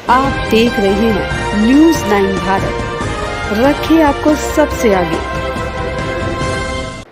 आप देख रहे हैं न्यूज़ 9 भारत, रखिए आपको सबसे आगे।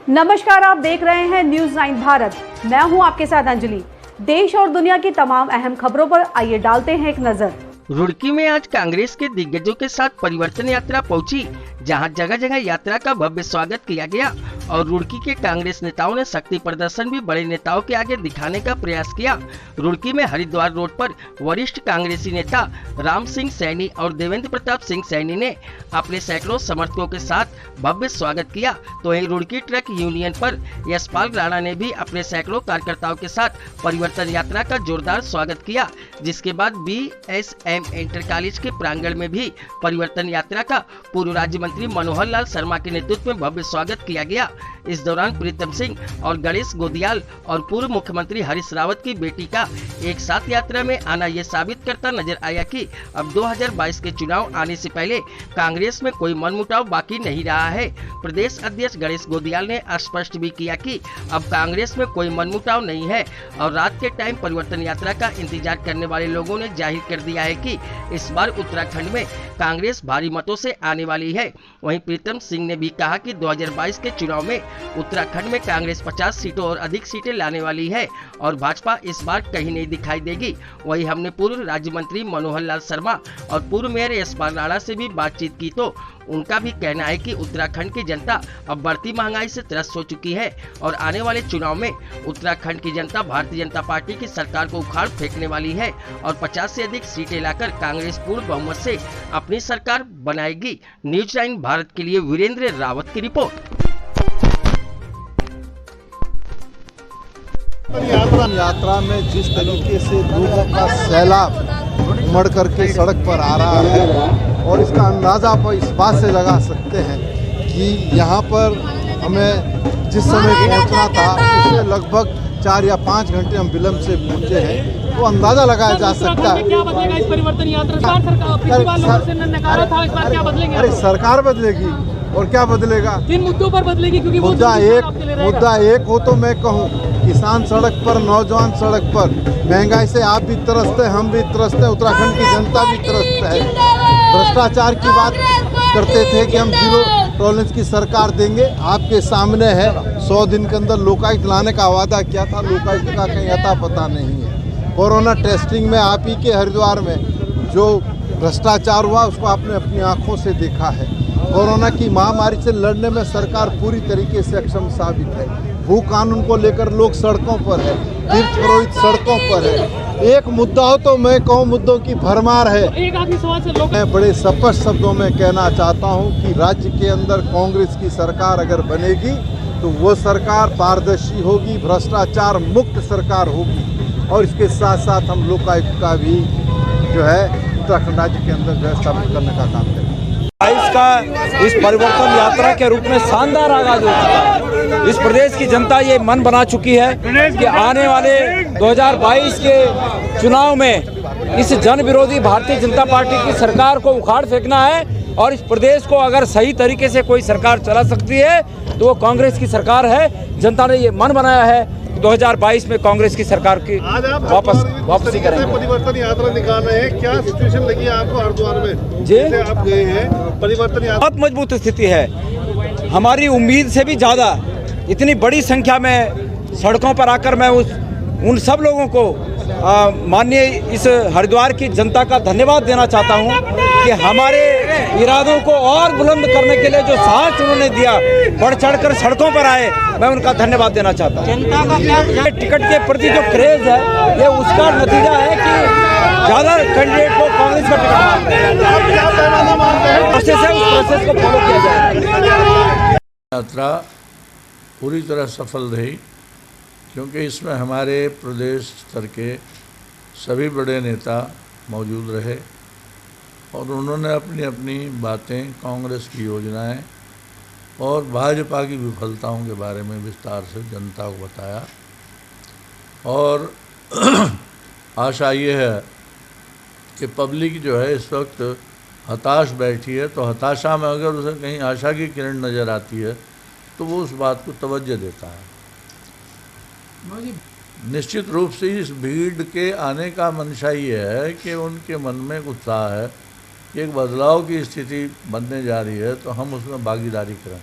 नमस्कार, आप देख रहे हैं न्यूज़ 9 भारत। मैं हूं आपके साथ अंजलि। देश और दुनिया की तमाम अहम खबरों पर आइए डालते हैं एक नजर। रुड़की में आज कांग्रेस के दिग्गजों के साथ परिवर्तन यात्रा पहुंची, जहां जगह जगह यात्रा का भव्य स्वागत किया गया और रुड़की के कांग्रेस नेताओं ने शक्ति प्रदर्शन भी बड़े नेताओं के आगे दिखाने का प्रयास किया। रुड़की में हरिद्वार रोड पर वरिष्ठ कांग्रेसी नेता राम सिंह सैनी और देवेंद्र प्रताप सिंह सैनी ने अपने सैकड़ों समर्थकों के साथ भव्य स्वागत किया, तो वहीं रुड़की ट्रक यूनियन पर यशपाल राणा ने भी अपने सैकड़ों कार्यकर्ताओं के साथ परिवर्तन यात्रा का जोरदार स्वागत किया। जिसके बाद BSM इंटर कॉलेज के प्रांगण में भी परिवर्तन यात्रा का पूर्व राज्य मंत्री मनोहर लाल शर्मा के नेतृत्व में भव्य स्वागत किया गया। इस दौरान प्रीतम सिंह और गणेश गोदियाल और पूर्व मुख्यमंत्री हरीश रावत की बेटी का एक साथ यात्रा में आना यह साबित करता नजर आया कि अब 2022 के चुनाव आने से पहले कांग्रेस में कोई मनमुटाव बाकी नहीं रहा है। प्रदेश अध्यक्ष गणेश गोदियाल ने स्पष्ट भी किया कि अब कांग्रेस में कोई मनमुटाव नहीं है और रात के टाइम परिवर्तन यात्रा का इंतजार करने वाले लोगों ने जाहिर कर दिया है कि इस बार उत्तराखंड में कांग्रेस भारी मतों से आने वाली है। वहीं प्रीतम सिंह ने भी कहा कि 2022 के चुनाव में उत्तराखंड में कांग्रेस 50 सीटों और अधिक सीटें लाने वाली है और भाजपा इस बार कहीं नहीं दिखाई देगी। वहीं हमने पूर्व राज्य मंत्री मनोहर लाल शर्मा और पूर्व मेयर यशपाल राणा से भी बातचीत की, तो उनका भी कहना है कि उत्तराखंड की जनता अब बढ़ती महंगाई से त्रस्त हो चुकी है और आने वाले चुनाव में उत्तराखंड की जनता भारतीय जनता पार्टी की सरकार को उखाड़ फेंकने वाली है और 50 से अधिक सीटें लाकर कांग्रेस पूर्ण बहुमत से अपनी सरकार बनाएगी। न्यूज़ 9 भारत के लिए वीरेंद्र रावत की रिपोर्ट। यात्रा में जिस तरीके से लोगों का सैलाब उमड़ करके सड़क पर आ रहा है और इसका अंदाज़ा आप इस बात से लगा सकते हैं कि यहाँ पर हमें जिस समय पहुँचना था उसमें लगभग 4 या 5 घंटे हम विलम्ब से पहुँचे हैं, तो अंदाज़ा लगाया जा सकता है। क्या बदलेगा इस परिवर्तन यात्रा? अरे सरकार बदलेगी और क्या बदलेगा? किन मुद्दों पर बदलेगी? क्योंकि मुद्दा एक हो तो मैं कहूँ, किसान सड़क पर, नौजवान सड़क पर, महंगाई से आप भी त्रस्त है, हम भी त्रस्त है, उत्तराखंड की जनता भी त्रस्त है। भ्रष्टाचार की बात करते थे कि हम 0 टॉलरेंस की सरकार देंगे, आपके सामने है 100 दिन के अंदर लोकायुक्त लाने का वादा किया था, लोकायुक्त का कहीं अता पता नहीं है। कोरोना टेस्टिंग में आप ही के हरिद्वार में जो भ्रष्टाचार हुआ उसको आपने अपनी आंखों से देखा है। कोरोना की महामारी से लड़ने में सरकार पूरी तरीके से अक्षम साबित है। भू कानून को लेकर लोग सड़कों पर है, तीर्थ पुरोहित सड़कों पर है। एक मुद्दा हो तो मैं कहूँ मुद्दों की भरमार है। एक आखिरी सवाल से लोग... मैं बड़े स्पष्ट शब्दों में कहना चाहता हूँ कि राज्य के अंदर कांग्रेस की सरकार अगर बनेगी तो वो सरकार पारदर्शी होगी, भ्रष्टाचार मुक्त सरकार होगी और इसके साथ साथ हम लोकायुक्त का भी जो है उत्तराखंड राज्य के अंदर व्यवस्थापित करने का काम करेंगे। का इस परिवर्तन यात्रा के रूप में शानदार आगाज हो चुका है। इस प्रदेश की जनता ये मन बना चुकी है कि आने वाले 2022 के चुनाव में इस जन विरोधी भारतीय जनता पार्टी की सरकार को उखाड़ फेंकना है और इस प्रदेश को अगर सही तरीके से कोई सरकार चला सकती है तो वो कांग्रेस की सरकार है। जनता ने ये मन बनाया है 2022 में कांग्रेस की सरकार की वापसी करेंगे। परिवर्तन यात्रा निकाल रहे हैं, क्या सिचुएशन लगी है आपको हरिद्वार में? जी, आप गए हैं, परिवर्तन यात्रा बहुत मजबूत स्थिति है, हमारी उम्मीद से भी ज़्यादा। इतनी बड़ी संख्या में सड़कों पर आकर मैं उन सब लोगों को माननीय इस हरिद्वार की जनता का धन्यवाद देना चाहता हूं कि हमारे इरादों को और बुलंद करने के लिए जो साहस उन्होंने दिया, बढ़ चढ़कर सड़कों पर आए, मैं उनका धन्यवाद देना चाहता हूं। टिकट के प्रति जो क्रेज है ये उसका नतीजा है कि ज़्यादा कैंडिडेट को कांग्रेस का टिकट प्रोसेस है, उस प्रोसेस को फॉलो किया जाए। यात्रा पूरी तरह सफल रही क्योंकि इसमें हमारे प्रदेश स्तर के सभी बड़े नेता मौजूद रहे और उन्होंने अपनी अपनी बातें, कांग्रेस की योजनाएं और भाजपा की विफलताओं के बारे में विस्तार से जनता को बताया। और आशा ये है कि पब्लिक जो है इस वक्त हताश बैठी है, तो हताशा में अगर उसे कहीं आशा की किरण नज़र आती है तो वो उस बात को तवज्जो देता है। निश्चित रूप से इस भीड़ के आने का मंशा ये है कि उनके मन में उत्साह है कि एक बदलाव की स्थिति बनने जा रही है, तो हम उसमें भागीदारी करें।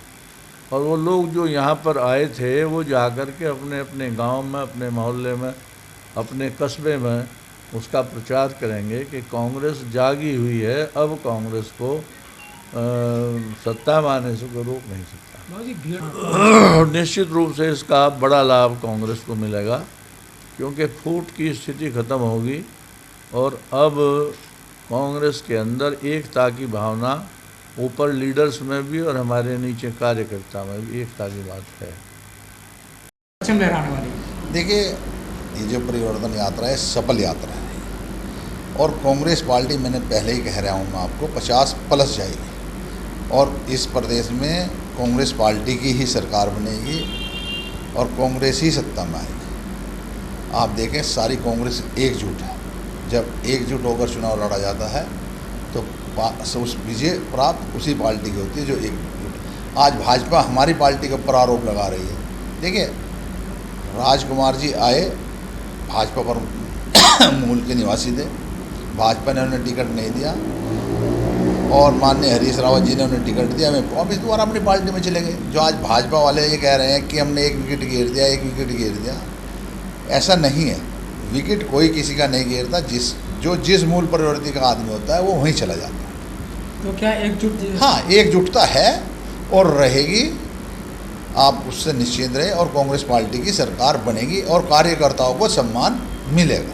और वो लोग जो यहाँ पर आए थे वो जाकर के अपने अपने गांव में, अपने मोहल्ले में, अपने कस्बे में उसका प्रचार करेंगे कि कांग्रेस जागी हुई है, अब कांग्रेस को सत्ता में आने से कोई रोक नहीं सकता। निश्चित रूप से इसका बड़ा लाभ कांग्रेस को मिलेगा, क्योंकि फूट की स्थिति खत्म होगी और अब कांग्रेस के अंदर एकता की भावना ऊपर लीडर्स में भी और हमारे नीचे कार्यकर्ता में भी एकता की बात है। देखिए, ये जो परिवर्तन यात्रा है सफल यात्रा है और कांग्रेस पार्टी, मैंने पहले ही कह रहा हूँ मैं आपको, 50+ जाएगी और इस प्रदेश में कांग्रेस पार्टी की ही सरकार बनेगी और कांग्रेस ही सत्ता में आएगी। आप देखें, सारी कांग्रेस एकजुट है। जब एकजुट होकर चुनाव लड़ा जाता है तो उस विजय प्राप्त उसी पार्टी की होती है जो एकजुट। आज भाजपा हमारी पार्टी के ऊपर आरोप लगा रही है। देखिए, राजकुमार जी आए, भाजपा पर मूल के निवासी थे, भाजपा ने उन्हें टिकट नहीं दिया और माननीय हरीश रावत जी ने उन्हें टिकट दिया, हमें वापस दोबारा अपनी पार्टी में चले गए। जो आज भाजपा वाले ये कह रहे हैं कि हमने 1 विकेट घेर दिया, 1 विकेट घेर दिया, ऐसा नहीं है। विकेट कोई किसी का नहीं घेरता। जिस मूल परिवर्ती का आदमी होता है वो वहीं चला जाता है। तो क्या एकजुट? हाँ, एकजुटता है और रहेगी, आप उससे निश्चिंत रहे और कांग्रेस पार्टी की सरकार बनेगी और कार्यकर्ताओं को सम्मान मिलेगा।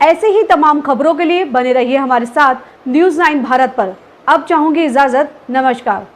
ऐसे ही तमाम खबरों के लिए बने रहिए हमारे साथ न्यूज़ 9 भारत पर। अब चाहूंगी इजाजत, नमस्कार।